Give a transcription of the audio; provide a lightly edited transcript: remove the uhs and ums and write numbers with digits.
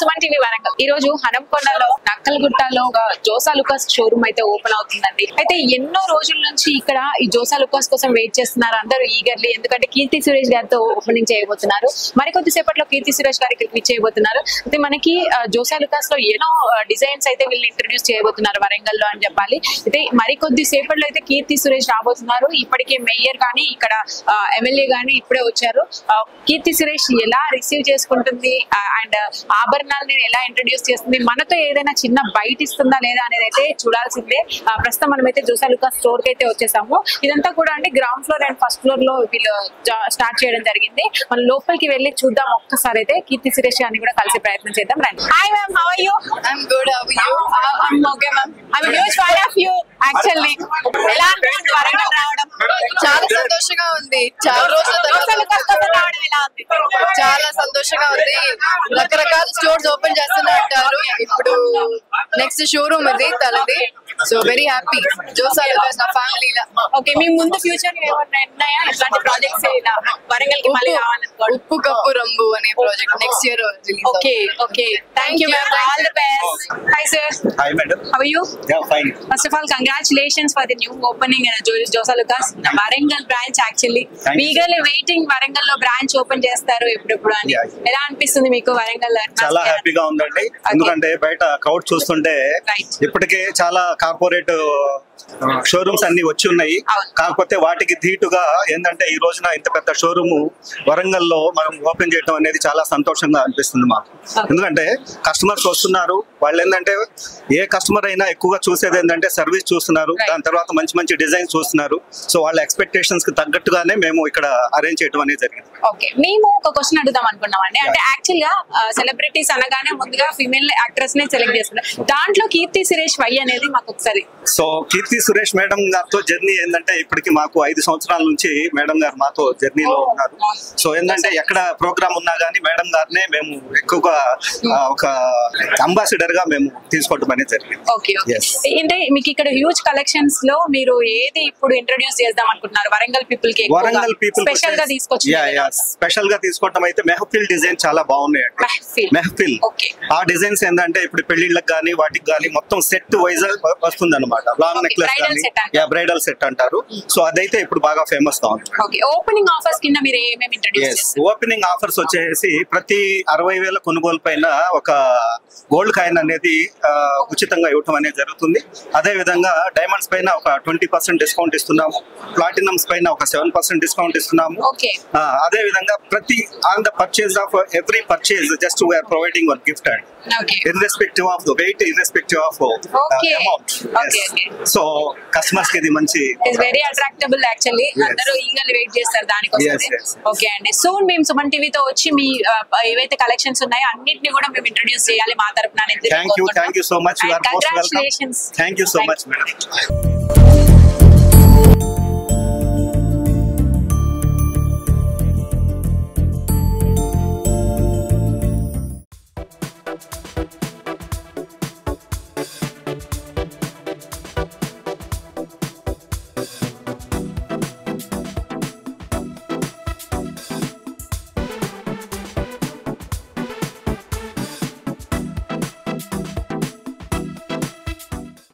Suman TV Warangal. ఈ రోజు హనంకొండలో నక్కలగుట్టలో JoSAA Lukas showroom అయితే ఓపెన్ అవుతుందండి. అయితే ఎన్నో రోజుల నుంచి ఇక్కడ ఈ జోసా లుకాస్ కోసం వెయిట్ చేస్తున్నారు అందరూ ఈగర్లీ. ఎందుకంటే కీర్తి సురేష్ గారితో ఓపెనింగ్ చేయబోతున్నారు. మరికొద్ది సేపట్లో కీర్తి సురేష్ గారికి క్లిక్ చేయబోతున్నారు. అయితే మనకి జోసా లుకాస్ లో ఎన్నో డిజైన్స్ అయితే వీళ్ళు ఇంట్రడ్యూస్ చేయబోతున్నారు వరంగల్ లో అని చెప్పాలి. అయితే మరికొద్ది సేపట్లో అయితే కీర్తి సురేష్ రాబోతున్నారు. ఇప్పటికే మేయర్ గానీ ఇక్కడ ఎమ్మెల్యే గానీ ఇప్పుడే వచ్చారు. కీర్తి సురేష్ ఎలా రిసీవ్ చేసుకుంటుంది అండ్ ఆభరణాలను ఎలా ఇంట్రడ్యూస్ చేస్తుంది, మనతో ఏదైనా చిన్న బయట ఇస్తుందా లేదా అనేది అయితే చూడాల్సిందే. ప్రస్తుతం మనమైతే జోసా లుకాస్ స్టోర్ కి అయితే వచ్చేసాము. ఇదంతా కూడా అంటే ground floor and first floor లో వీళ్ళు స్టార్ట్ చేయడం జరిగింది. మనం లోపలికి వెళ్ళి చూద్దాం ఒక్కసారి. అయితే కీర్తి సురేష్ గారిని కూడా కలిసే ప్రయత్నం చేద్దాం. రండి. Hi ma'am, how are you? I'm good. How are you? I'm okay ma'am. I'm a huge fan of you actually. ఎలా అనిపిస్తుంది వరంగల్ రావడం? చాలా సంతోషంగా ఉంది. చాలా రోజుల జోసా లుకాస్ కోసం రావడం ఎలా ఉంది? చాలా సంతోషంగా ఉంది. రకరకాల స్టోర్స్ ఓపెన్ చేస్తూనే ఉంటారు. ఇప్పుడు నెక్స్ట్ షోరూమ్ ఇది తలది. So very happy. Jos Alukkas నా ఫ్యామిలీ. ఓకే, మీ ముందు ఫ్యూచర్ ఏమన్నా ఉన్నాయా ఇట్లాంటి ప్రాజెక్ట్స్ ఇలా వరంగల్ కి మళ్ళీ కావాలనుకోండి? ఉప్పు కప్పు రంగు అనే project next year release. Okay okay, thank you ma'am. All the best. Hi sir. Hi madam. How are you? Yeah, fine. First of all, congratulations for the new opening in Josá Lucas Warangal branch. Actually, eagerly waiting Warangal lo branch open చేస్తారు ఎప్పుడు అని. ఎలా అనిపిస్తుంది మీకు వరంగల్? చాలా హ్యాపీగా ఉందండి. ఎందుకంటే బయట క్రౌడ్ చూస్తుంటే ఇప్పటికే చాలా కార్పొరేట్ షోరూమ్స్ అన్ని వచ్చి ఉన్నాయి. కాకపోతే వాటికి ధీటుగా ఏంటంటే ఈ రోజున ఇంత పెద్ద షోరూమ్ వరంగల్ లో మనం ఓపెన్ చేయడం అనేది చాలా సంతోషంగా అనిపిస్తుంది మాకు. ఎందుకంటే కస్టమర్స్ వస్తున్నారు. వాళ్ళు ఏంటంటే ఏ కస్టమర్ అయినా ఎక్కువగా చూసేది ఏంటంటే సర్వీస్ చూస్తున్నారు, దాని తర్వాత మంచి మంచి డిజైన్స్ చూస్తున్నారు. సో వాళ్ళ ఎక్స్పెక్టేషన్స్ కి తగ్గట్టుగానే మేము ఇక్కడ అరేంజ్ చేయడం అనేది జరిగింది. ఓకే, మేము ఒక క్వశ్చన్ అడుగుదాం అనుకున్నామండి. అంటే యాక్చువల్ గా సెలబ్రిటీస్ అనగానే ముందుగా ఫీమేల్ యాక్ట్రెస్ నే సెలెక్ట్ చేస్తున్నారు. దాంట్లో కీర్తి సురేష్ వై అనేది మాకు ఒకసారి. సో కీర్తి సురేష్ మేడం గారితో జర్నీ ఏంటంటే ఇప్పటికి మాకు 5 సంవత్సరాల నుంచి మేడం గారు మాతో జర్నీలో ఉన్నారు. సో ఏంటంటే ఎక్కడ ప్రోగ్రామ్ ఉన్నా గానీ మేడం గారినే మేము ఎక్కువగా ఒక అంబాసిడర్ గా మేము తీసుకోవడం అనేది జరిగింది. ఓకే ఓకే, అంటే మీకు ఇక్కడ హ్యూజ్ కలెక్షన్స్ లో మీరు ఏది ఇప్పుడు ఇంట్రడ్యూస్ చేద్దాం అనుకుంటున్నారు వరంగల్ పీపుల్ కి? వరంగల్ పీపుల్ స్పెషల్ గా తీసుకొచ్చి స్పెషల్ గా తీసుకోవడం అయితే మెహఫిల్ డిజైన్ చాలా బాగున్నాయండి. మెహఫిల్ ఆ డిజైన్స్ ఏంటంటే ఇప్పుడు పెళ్లిళ్ళకి గానీ వాటికి గానీ మొత్తం సెట్ వైజ్ వస్తుంది అనమాట. లాంగ్ నెక్లెస్ బ్రైడల్ సెట్ అంటారు. సో అదైతే ఇప్పుడు బాగా ఫేమస్ గా ఉంది. ఓపెనింగ్ ఆఫర్స్ కింద మీరు ఏమేమి ఇంట్రడ్యూస్ చేస్తారు? ఓపెనింగ్ ఆఫర్స్ వచ్చేసి ప్రతి 60,000 కొనుగోలు పైన ఒక గోల్డ్ కాయిన్ అనేది ఉచితంగా ఇవ్వటం అనేది జరుగుతుంది. అదే విధంగా డైమండ్స్ పైన ఒక 20% డిస్కౌంట్ ఇస్తున్నాము. ప్లాటినమ్స్ పైన ఒక 7% డిస్కౌంట్ ఇస్తున్నాము. అదే విధంగా ప్రతి on the purchase of every purchase just we are providing one gift and irrespective of the weight, irrespective of amount. So customers కి ఇది మంచి వెరీ అట్రాక్టబుల్ యాక్చువల్లీ. అందరూ ఈగర్లీ వెయిట్ చేస్తారు దానికోసం. ఓకే అండి, సూన్ మేము సుమన్ టీవీతో వచ్చి మీ ఏవైతే కలెక్షన్స్ ఉన్నాయో అన్నిటిని కూడా మేము ఇంట్రడ్యూస్ చేయాలి మా తరపున. Thank you so much. Congratulations. Thank you so much madam.